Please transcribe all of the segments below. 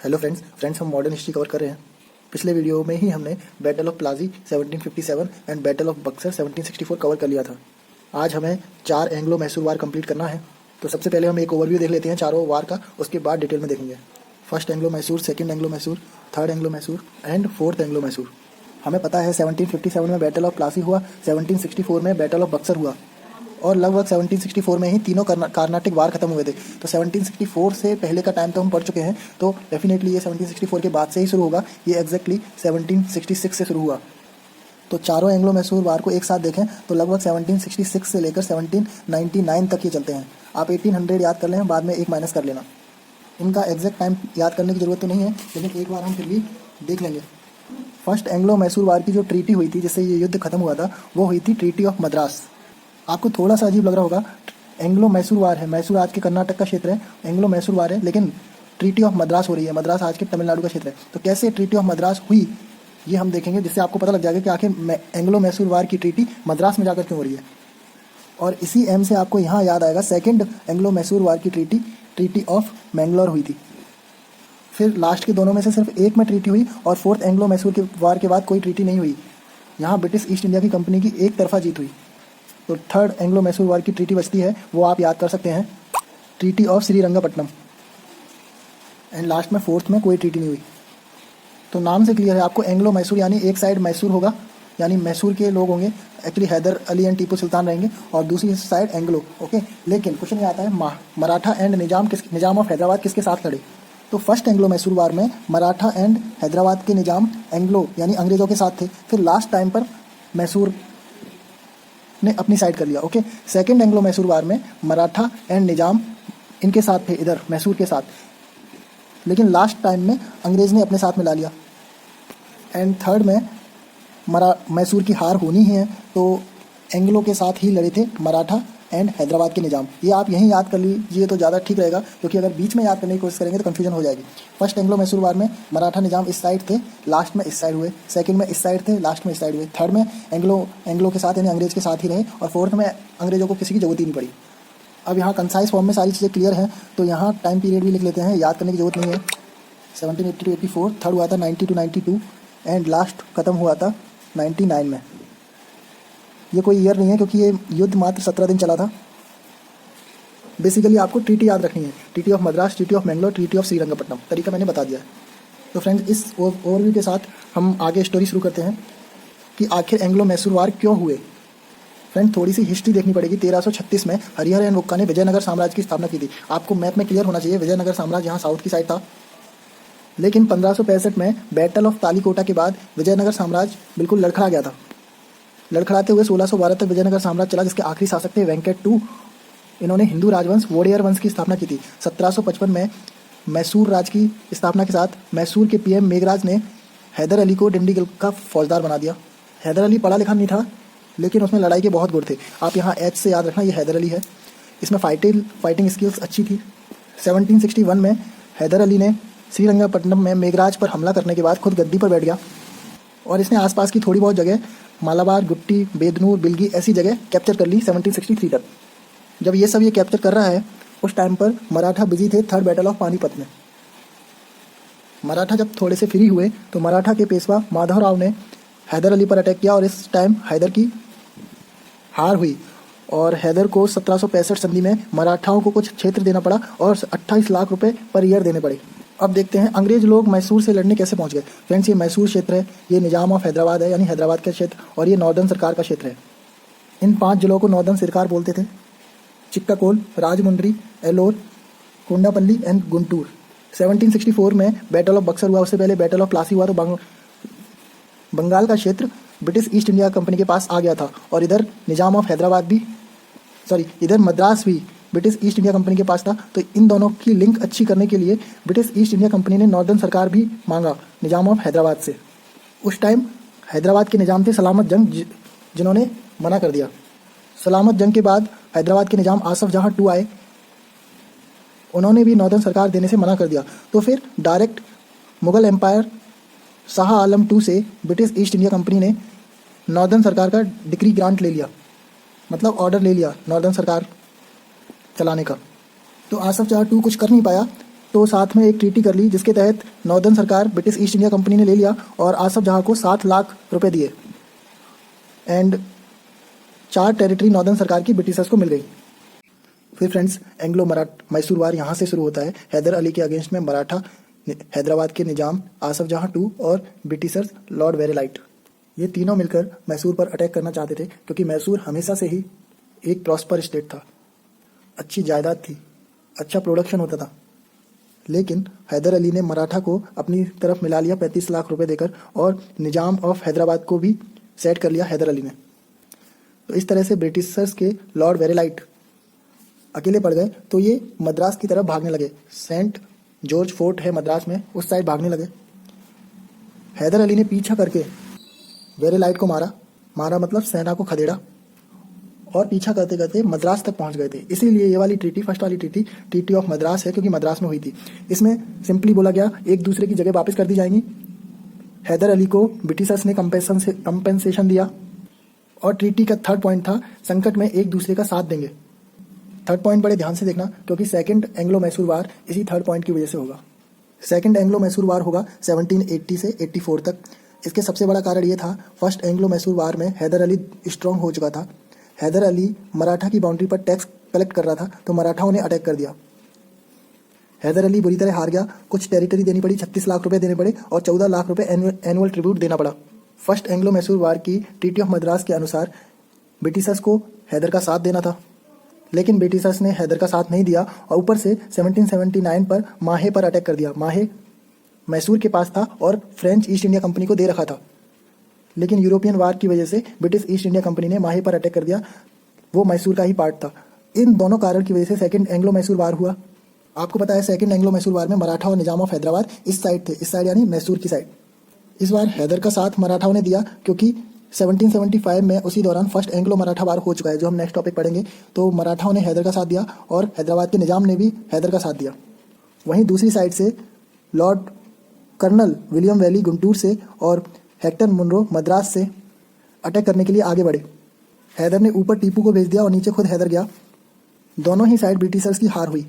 Hello friends हम modern history cover कर रहे हैं। पिछले वीडियो में ही हमने battle of Plassey 1757 and battle of Buxar 1764 cover कर लिया था। आज हमें 4 एंग्लो मैसूर वार कंप्लीट करना है। तो सबसे पहले हम एक ओवरव्यू देख लेते हैं चारों वार का, उसके बाद डिटेल में देखेंगे। First Anglo Mysore, second Anglo Mysore, third Anglo Mysore and fourth Anglo Mysore. हमें पता है 1757 में बैटल ऑफ प्लासी हुआ, 1764 में बैटल ऑफ बक्सर हुआ और लगभग 1764 में ही तीनों कार्नाटिक वार खत्म हुए थे। तो 1764 से पहले का टाइम तो हम पढ़ चुके हैं, तो डेफिनेटली ये 1764 के बाद से ही शुरू होगा। ये एग्जैक्टली 1766 से शुरू हुआ। तो चारों एंग्लो मैसूर वार को एक साथ देखें तो लगभग 1766 से लेकर 1799 तक ये चलते हैं। आप 1800 याद कर लें, बाद में एक माइनस कर लेना। इनका एग्जैक्ट टाइम याद करने की ज़रूरत तो नहीं है, लेकिन एक बार हम फिर भी देख लेंगे। फर्स्ट एंग्लो मैसूर वार की जो ट्रीटी हुई थी, जिससे ये युद्ध खत्म हुआ था, वो हुई थी ट्रीटी ऑफ मद्रास। आपको थोड़ा सा अजीब लग रहा होगा, एंग्लो मैसूर वार है, मैसूर आज के कर्नाटक का क्षेत्र है, एंग्लो मैसूर वार है, लेकिन ट्रीटी ऑफ मद्रास हो रही है। मद्रास आज के तमिलनाडु का क्षेत्र है। तो कैसे ट्रीटी ऑफ मद्रास हुई ये हम देखेंगे, जिससे आपको पता लग जाएगा कि आखिर एंग्लो मैसूर वार की ट्रीटी मद्रास में जाकर क्यों हो रही है। और इसी एम से आपको यहाँ याद आएगा सेकेंड एंग्लो मैसूर वार की ट्रीटी ऑफ मैंगलोर हुई थी। फिर लास्ट के दोनों में से सिर्फ एक में ट्रीटी हुई और फोर्थ एंग्लो मैसूर के वार के बाद कोई ट्रीटी नहीं हुई। यहाँ ब्रिटिश ईस्ट इंडिया की कंपनी की एक तरफा जीत हुई। तो थर्ड एंग्लो मैसूर वार की ट्रीटी बचती है, वो आप याद कर सकते हैं, treaty of Srirangapatnam. And last में फोर्थ में कोई ट्रीटी नहीं हुई। तो नाम से क्लियर है आपको, एंग्लो मैसूर यानी एक साइड मैसूर होगा, यानी मैसूर के लोग होंगे, एक्चुअली हैदर अली एंड टीपू सुल्तान रहेंगे, और दूसरी साइड एंग्लो। ओके, लेकिन क्वेश्चन ये आता है Maratha and Nizam of Hyderabad किसके साथ लड़े। तो फर्स्ट एंग्लो मैसूर वार में मराठा एंड हैदराबाद के निजाम एंग्लो यानी अंग्रेजों के साथ थे। फिर लास्ट टाइम पर मैसूर ने अपनी साइड कर लिया। ओके, सेकंड एंग्लो मैसूर वार में मराठा एंड निजाम इनके साथ थे, इधर मैसूर के साथ, लेकिन लास्ट टाइम में अंग्रेज ने अपने साथ मिला लिया। एंड थर्ड में मैसूर की हार होनी ही है, तो एंग्लो के साथ ही लड़े थे मराठा एंड हैदराबाद के निजाम। ये आप यहीं याद कर लीजिए तो ज़्यादा ठीक रहेगा, क्योंकि अगर बीच में याद करने की कोशिश करेंगे तो कन्फ्यूजन हो जाएगी। फर्स्ट एंग्लो मैसूर वार में मराठा निजाम इस साइड थे, लास्ट में इस साइड हुए। सेकंड में इस साइड थे, लास्ट में इस साइड हुए। थर्ड में एंग्लो के साथ यानी अंग्रेज के साथ ही रहे, और फोर्थ में अंग्रेजों को किसी की जरूरत ही नहीं पड़ी। अब यहाँ कंसाइज फॉर्म में सारी चीज़ें क्लियर हैं, तो यहाँ टाइम पीरियड भी लिख लेते हैं, याद करने की जरूरत नहीं है। 1780 to 84, थर्ड हुआ था 90 to 92 एंड लास्ट खत्म हुआ था 99 में। ये कोई ईयर नहीं है, क्योंकि ये युद्ध मात्र 17 दिन चला था। बेसिकली आपको ट्रीटी याद रखनी है, treaty of Madras, treaty of Mangalore, treaty of Srirangapatnam. तरीका मैंने बता दिया है। तो फ्रेंड्स, इस ओवरव्यू के साथ हम आगे स्टोरी शुरू करते हैं कि आखिर एंग्लो मैसूर वार क्यों हुए। फ्रेंड, थोड़ी सी हिस्ट्री देखनी पड़ेगी। 1336 में हरिहर एंड वुक्का ने विजयनगर साम्राज्य की स्थापना की थी। आपको मैप में क्लियर होना चाहिए, विजयनगर साम्राज्य यहाँ साउथ की साइड था, लेकिन 1565 में बैटल ऑफ तालीकोटा के बाद विजयनगर साम्राज्य बिल्कुल लड़खड़ा गया था। लड़खड़ाते हुए 1612 तक विजयनगर साम्राज्य चला, जिसके आखिरी शासक थे वेंकट टू। इन्होंने हिंदू राजवंश वोडेयर वंश की स्थापना की थी। 1755 में मैसूर राज की स्थापना के साथ मैसूर के पीएम मेघराज ने हैदर अली को डिंडीगल का फौजदार बना दिया। हैदर अली पढ़ा लिखा नहीं था, लेकिन उसमें लड़ाई के बहुत गुण थे। आप यहाँ एच से याद रखना, ये हैदर अली है। इसमें फाइटिंग स्किल्स अच्छी थी। 1761 में हैदर अली ने श्रीरंगपट्टनम में मेघराज पर हमला करने के बाद खुद गद्दी पर बैठ गया, और इसने आसपास की थोड़ी बहुत जगह मालाबार, गुट्टी, बेदनूर, बिलगी ऐसी जगह कैप्चर कर ली 1763 तक। जब ये सब ये कैप्चर कर रहा है, उस टाइम पर मराठा बिजी थे थर्ड बैटल ऑफ पानीपत में। मराठा जब थोड़े से फ्री हुए तो मराठा के पेशवा माधवराव ने हैदर अली पर अटैक किया, और इस टाइम हैदर की हार हुई और हैदर को 1765 संधि में मराठाओं को कुछ क्षेत्र देना पड़ा और 28 लाख रुपए पर ईयर देने पड़े। अब देखते हैं अंग्रेज लोग मैसूर से लड़ने कैसे पहुंच गए। फ्रेंड्स, ये मैसूर क्षेत्र है, ये निजाम ऑफ हैदराबाद है यानी हैदराबाद का क्षेत्र, और ये नॉर्दर्न सरकार का क्षेत्र है। इन 5 जिलों को नॉर्दर्न सरकार बोलते थे: चिक्काकोल, राजमुंड्री, एलोर, कोंडापल्ली एंड गुंटूर। 1764 में बैटल ऑफ बक्सर हुआ, उससे पहले बैटल ऑफ प्लासी हुआ, तो बंगाल का क्षेत्र ब्रिटिश ईस्ट इंडिया कंपनी के पास आ गया था, और इधर निजाम ऑफ हैदराबाद भी इधर मद्रास भी ब्रिटिश ईस्ट इंडिया कंपनी के पास था। तो इन दोनों की लिंक अच्छी करने के लिए ब्रिटिश ईस्ट इंडिया कंपनी ने नॉर्दर्न सरकार भी मांगा निजाम ऑफ हैदराबाद से। उस टाइम हैदराबाद के निजाम थे सलामत जंग, जिन्होंने मना कर दिया। सलामत जंग के बाद हैदराबाद के निजाम आसफ जहाँ टू आए, उन्होंने भी नॉर्दर्न सरकार देने से मना कर दिया। तो फिर direct Mughal empire Shah Alam two से ब्रिटिश ईस्ट इंडिया कंपनी ने नॉर्दर्न सरकार का डिक्री ग्रांट ले लिया, मतलब ऑर्डर ले लिया नॉर्दर्न सरकार चलाने का। तो आसफ जाह टू कुछ कर नहीं पाया, तो साथ में एक ट्रीटी कर ली जिसके तहत नॉर्दर्न सरकार ब्रिटिश ईस्ट इंडिया कंपनी ने ले लिया और आसफ जहाँ को 7 लाख रुपए दिए एंड 4 टेरिटरी नॉर्दर्न सरकार की ब्रिटिशर्स को मिल गई। फिर फ्रेंड्स एंग्लो मैसूर वार यहाँ से शुरू होता है। हैदर अली के अगेंस्ट में मराठा हैदराबाद के निजाम आसफ जहाँ टू और ब्रिटिशर्स लॉर्ड वेरेलाइट, ये तीनों मिलकर मैसूर पर अटैक करना चाहते थे क्योंकि मैसूर हमेशा से ही एक प्रॉस्पर स्टेट था, अच्छी जायदाद थी, अच्छा प्रोडक्शन होता था। लेकिन हैदर अली ने मराठा को अपनी तरफ मिला लिया 35 लाख रुपए देकर और निजाम ऑफ हैदराबाद को भी सेट कर लिया हैदर अली ने। तो इस तरह से ब्रिटिशर्स के लॉर्ड वेरेलाइट अकेले पड़ गए तो ये मद्रास की तरफ भागने लगे। सेंट जॉर्ज फोर्ट है मद्रास में, उस साइड भागने लगे। हैदर अली ने पीछा करके वेरेलाइट को मारा मतलब सेना को खदेड़ा और पीछा करते करते मद्रास तक पहुंच गए थे। इसीलिए ये वाली ट्रीटी, फर्स्ट वाली ट्रीटी, ट्रीटी ऑफ मद्रास है क्योंकि मद्रास में हुई थी। इसमें सिंपली बोला गया एक दूसरे की जगह वापस कर दी जाएंगी। हैदर अली को ब्रिटिशर्स ने कंपेंसेशन दिया और ट्रीटी का थर्ड पॉइंट था संकट में एक दूसरे का साथ देंगे। थर्ड पॉइंट बड़े ध्यान से देखना क्योंकि सेकंड एंग्लो मैसूर वार इसी थर्ड पॉइंट की वजह से होगा। सेकंड एंग्लो मैसूर वार होगा 1780 से 84 तक। इसके सबसे बड़ा कारण ये था, फर्स्ट एंग्लो मैसूर वार में हैदर अली स्ट्रांग हो चुका था। हैदर अली मराठा की बाउंड्री पर टैक्स कलेक्ट कर रहा था तो मराठाओं ने अटैक कर दिया। हैदर अली बुरी तरह हार गया, कुछ टेरिटरी देनी पड़ी, 36 लाख रुपए देने पड़े और 14 लाख रुपए एनुअल ट्रिब्यूट देना पड़ा। फर्स्ट एंग्लो मैसूर वार की ट्रीटी ऑफ मद्रास के अनुसार ब्रिटिशर्स को हैदर का साथ देना था, लेकिन ब्रिटिशर्स ने हैदर का साथ नहीं दिया और ऊपर से 1779 पर माहे पर अटैक कर दिया। माहे मैसूर के पास था और फ्रेंच ईस्ट इंडिया कंपनी को दे रखा था, लेकिन यूरोपियन वार की वजह से ब्रिटिश ईस्ट इंडिया कंपनी ने माहे पर अटैक कर दिया। वो मैसूर का ही पार्ट था। इन दोनों कारण की वजह से सेकंड एंग्लो मैसूर वार हुआ। आपको पता है सेकंड एंग्लो मैसूर वार में मराठा और निजाम ऑफ हैदराबाद इस साइड थे, इस साइड यानी मैसूर की साइड। इस बार हैदर का साथ मराठाओं ने दिया क्योंकि 1775 में उसी दौरान फर्स्ट एंग्लो मराठा वार हो चुका है, जो हम नेक्स्ट टॉपिक पढ़ेंगे। तो मराठाओं ने हैदर का साथ दिया और हैदराबाद के निजाम ने भी हैदर का साथ दिया। वहीं दूसरी साइड से lord colonel William Baillie Guntur से और हेक्टर मुनरो मद्रास से अटैक करने के लिए आगे बढ़े। हैदर ने ऊपर टीपू को भेज दिया और नीचे खुद हैदर गया। दोनों ही साइड ब्रिटिशर्स की हार हुई।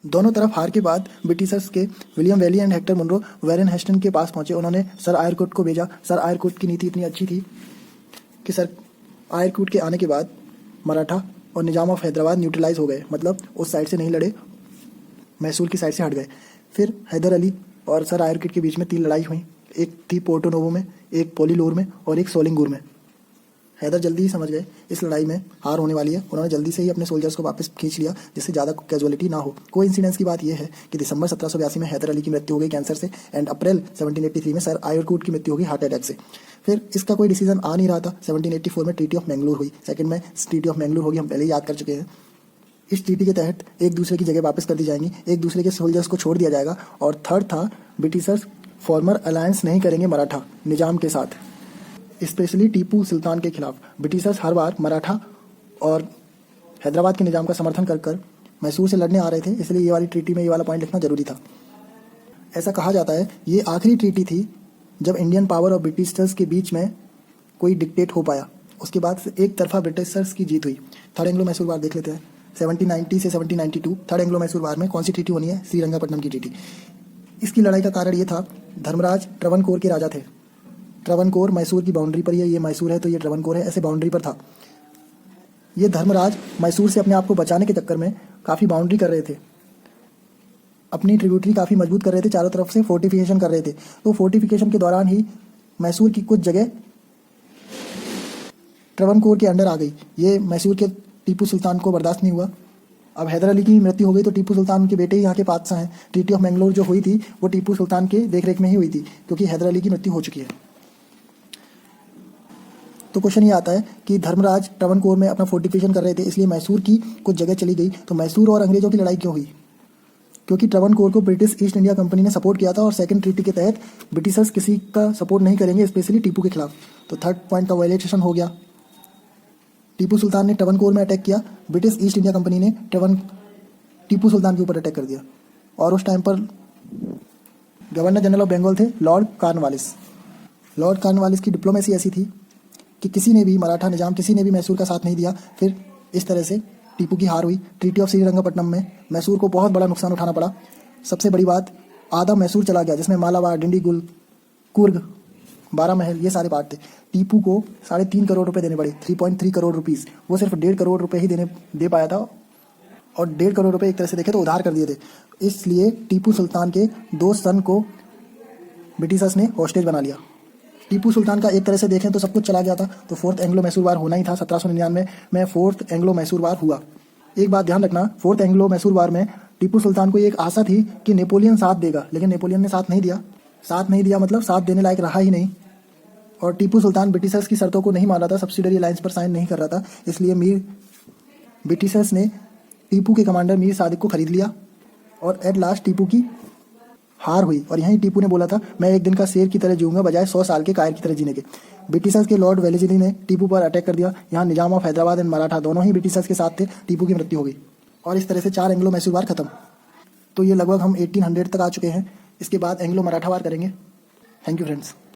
दोनों तरफ हार के बाद ब्रिटिशर्स के William Baillie and Hector Munro Warren Hastings के पास पहुंचे। उन्होंने सर आयरकोट को भेजा। सर आयरकोट की नीति इतनी अच्छी थी कि सर आयरकोट के आने के बाद मराठा और निजाम ऑफ हैदराबाद न्यूट्रलाइज हो गए, मतलब उस साइड से नहीं लड़े, मैसूर की साइड से हट गए। फिर हैदर अली और सर आयरकोट के बीच में 3 लड़ाई हुई। एक थी पोर्टो नोवो में, एक पोलीलोर में और एक सोलिंगुर में। हैदर जल्दी ही समझ गए इस लड़ाई में हार होने वाली है। उन्होंने जल्दी से ही अपने सोल्जर्स को वापस खींच लिया जिससे ज़्यादा कैजुअलिटी ना हो। कोई इंसिडेंस की बात यह है कि दिसंबर 1782 में हैदर अली की मृत्यु हो गई कैंसर से एंड अप्रैल 1783 में सर आयरकोट की मृत्यु हो गई हार्ट अटैक से। फिर इसका कोई डिसीजन आ नहीं रहा था। 1784 में ट्रीटी ऑफ मैंगलोर हुई। सेकंड में ट्रीटी ऑफ मैंगलोर होगी, हम पहले ही याद कर चुके हैं। इस ट्रीटी के तहत एक दूसरे की जगह वापस कर दी जाएंगी, एक दूसरे के सोल्जर्स को छोड़ दिया जाएगा। और थर्ड था ब्रिटिशर्स फॉर्मर अलायंस नहीं करेंगे मराठा निजाम के साथ, स्पेशली टीपू सुल्तान के खिलाफ। ब्रिटिशर्स हर बार मराठा और हैदराबाद के निजाम का समर्थन कर कर मैसूर से लड़ने आ रहे थे, इसलिए ये वाली ट्रीटी में ये वाला पॉइंट लिखना जरूरी था। ऐसा कहा जाता है ये आखिरी ट्रीटी थी जब इंडियन पावर और ब्रिटिशर्स के बीच में कोई डिक्टेट हो पाया। उसके बाद एक तरफा ब्रिटिशर्स की जीत हुई। थर्ड एंग्लो मैसूर वार देख लेते हैं। 1790 से 1792 थर्ड एंग्लो मैसूर वार में कौन सी ट्रीटी होनी है? श्रीरंगपट्टनम की ट्रीटी। इसकी लड़ाई का कारण ये था, धर्मराज ट्रवनकोर के राजा थे। ट्रवनकोर मैसूर की बाउंड्री पर ही है, ये मैसूर है तो ये ट्रवनकोर है, ऐसे बाउंड्री पर था। ये धर्मराज मैसूर से अपने आप को बचाने के चक्कर में काफ़ी बाउंड्री कर रहे थे, अपनी ट्रिब्यूटरी काफ़ी मजबूत कर रहे थे, चारों तरफ से फोर्टिफिकेशन कर रहे थे। तो फोर्टिफिकेशन के दौरान ही मैसूर की कुछ जगह ट्रवनकोर के अंडर आ गई। ये मैसूर के टीपू सुल्तान को बर्दाश्त नहीं हुआ। अब हैदर अली की मृत्यु हो गई तो टीपू सुल्तान के बेटे ही यहाँ के बादशाह हैं। ट्रीटी ऑफ मैंगलोर जो हुई थी वो टीपू सुल्तान के देखरेख में ही हुई थी क्योंकि हैदर अली की मृत्यु हो चुकी है। तो क्वेश्चन ये आता है कि धर्मराज ट्रवनकोर में अपना फोर्टिफिकेशन कर रहे थे, इसलिए मैसूर की कुछ जगह चली गई। तो मैसूर और अंग्रेजों की लड़ाई क्यों हुई? क्योंकि ट्रवनकोर को ब्रिटिश ईस्ट इंडिया कंपनी ने सपोर्ट किया था और सेकंड ट्रीटी के तहत ब्रिटिशर्स किसी का सपोर्ट नहीं करेंगे, स्पेशली टीपू के खिलाफ। तो थर्ड पॉइंट का वायलेशन हो गया। टीपू सुल्तान ने ट्रवनकोर में अटैक किया, ब्रिटिश ईस्ट इंडिया कंपनी ने टीपू सुल्तान के ऊपर अटैक कर दिया। और उस टाइम पर गवर्नर जनरल ऑफ बंगाल थे लॉर्ड कॉर्नवालिस। लॉर्ड कॉर्नवालिस की डिप्लोमेसी ऐसी थी कि किसी ने भी मराठा निजाम, किसी ने भी मैसूर का साथ नहीं दिया। फिर इस तरह से टीपू की हार हुई। ट्रीटी ऑफ श्रीरंगपट्टनम में मैसूर को बहुत बड़ा नुकसान उठाना पड़ा। सबसे बड़ी बात, आधा मैसूर चला गया, जिसमें मालाबार, डिंडीगुल, कुर्ग, बारह महल, ये सारे पार्ट थे। टीपू को 3.5 करोड़ रुपए देने पड़े, 3.3 करोड़ रुपीस। वो सिर्फ 1.5 करोड़ रुपए ही दे पाया था, और 1.5 करोड़ रुपए एक तरह से देखे तो उधार कर दिए थे। इसलिए टीपू सुल्तान के 2 सन को ब्रिटिशर्स ने हॉस्टेज बना लिया। टीपू सुल्तान का एक तरह से देखें तो सब कुछ चला गया था, तो फोर्थ एंग्लो मैसूर वार होना ही था। 1799 में फोर्थ एंग्लो मैसूर वार हुआ। एक बात ध्यान रखना, फोर्थ एंग्लो मैसूर वार में टीपू सुल्तान को एक आशा थी कि नेपोलियन साथ देगा, लेकिन नेपोलियन ने साथ नहीं दिया। साथ नहीं दिया मतलब साथ देने लायक रहा ही नहीं। और टीपू सुल्तान ब्रिटिशर्स की शर्तों को नहीं मान रहा था, सब्सिडरी अलायंस पर साइन नहीं कर रहा था। इसलिए ब्रिटिशर्स ने टीपू के कमांडर मीर सादिक को खरीद लिया, और एट लास्ट टीपू की हार हुई। और यहीं टीपू ने बोला था, मैं एक दिन का शेर की तरह जीऊंगा बजाय 100 साल के कायर की तरह जीने के। ब्रिटिशर्स के लॉर्ड वेलेस्ली ने टीपू पर अटैक कर दिया। यहाँ निजाम ऑफ हैदराबाद एंड मराठा दोनों ही ब्रिटिशर्स के साथ थे। टीपू की मृत्यु हो गई, और इस तरह से 4 एंग्लो मैसूर वार खत्म। तो ये लगभग हम 1800 तक आ चुके हैं। इसके बाद एंग्लो मराठा वार करेंगे। Thank you friends.